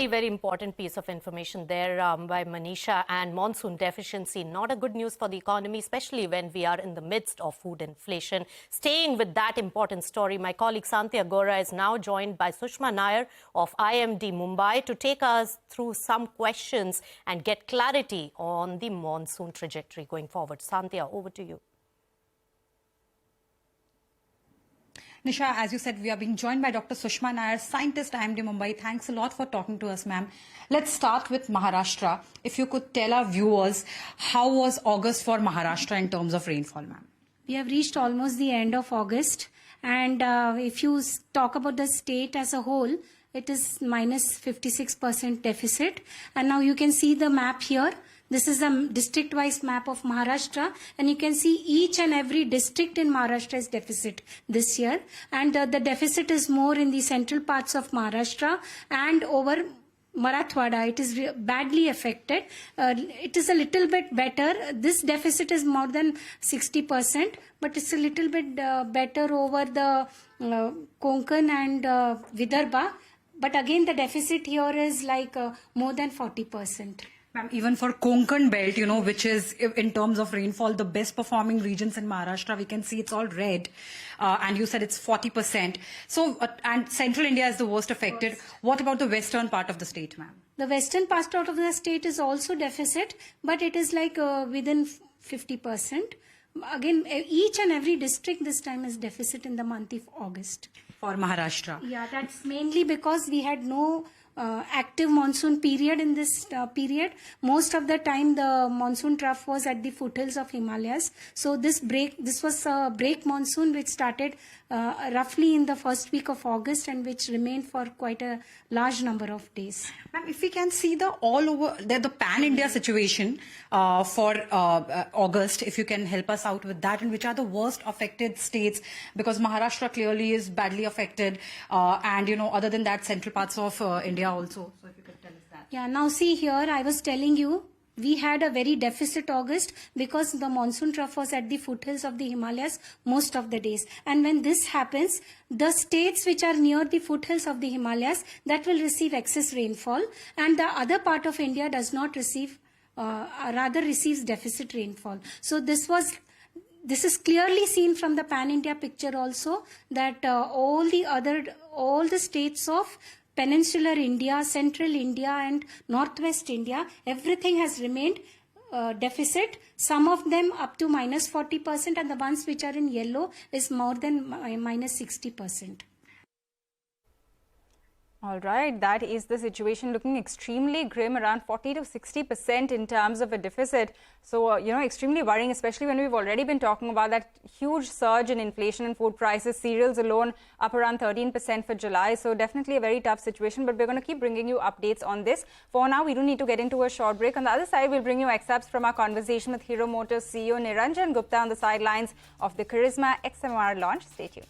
Very important piece of information there by Manisha. And monsoon deficiency, not a good news for the economy, especially when we are in the midst of food inflation. Staying with that important story, my colleague Santia Gora is now joined by Sushma Nair of IMD Mumbai to take us through some questions and get clarity on the monsoon trajectory going forward. Santia, over to you. Nisha, as you said, we are being joined by Dr. Sushma Nair, scientist, IMD Mumbai. Thanks a lot for talking to us, ma'am. Let's start with Maharashtra. If you could tell our viewers, how was August for Maharashtra in terms of rainfall, ma'am? We have reached almost the end of August. And if you talk about the state as a whole, it is minus 56% deficit. And now you can see the map here. This is a district-wise map of Maharashtra, and you can see each and every district in Maharashtra is deficit this year. And the deficit is more in the central parts of Maharashtra and over Marathwada. It is badly affected. It is a little bit better. This deficit is more than 60%, but it's a little bit better over the Konkan and Vidarbha. But again, the deficit here is like more than 40%. Even for Konkan belt, you know, which is in terms of rainfall, the best performing regions in Maharashtra, we can see it's all red. And you said it's 40%. So, and central India is the worst affected. What about the western part of the state, ma'am? The western part of the state is also deficit, but it is like within 50%. Again, each and every district this time is deficit in the month of August. For Maharashtra? Yeah, that's mainly because we had no active monsoon period in this period. Most of the time the monsoon trough was at the foothills of Himalayas. So this was a break monsoon which started roughly in the first week of August and which remained for quite a large number of days. Ma'am, if we can see the the pan-India situation for August, if you can help us out with that, and which are the worst affected states, because Maharashtra clearly is badly affected, and you know, other than that, central parts of India also. So if you could tell us that. Yeah, now see here, I was telling you, we had a very deficit August because the monsoon trough was at the foothills of the Himalayas most of the days. And when this happens, the states which are near the foothills of the Himalayas, that will receive excess rainfall, and the other part of India does not receive, rather receives deficit rainfall. So this is clearly seen from the pan-India picture also, that all the states of Peninsular India, Central India and Northwest India, everything has remained deficit. Some of them up to minus 40%, and the ones which are in yellow is more than minus 60%. All right, that is the situation, looking extremely grim, around 40 to 60% in terms of a deficit. So, you know, extremely worrying, especially when we've already been talking about that huge surge in inflation and food prices. Cereals alone up around 13% for July. So definitely a very tough situation, but we're going to keep bringing you updates on this. For now, we do need to get into a short break. On the other side, we'll bring you excerpts from our conversation with Hero Motors CEO Niranjan Gupta on the sidelines of the Charisma XMR launch. Stay tuned.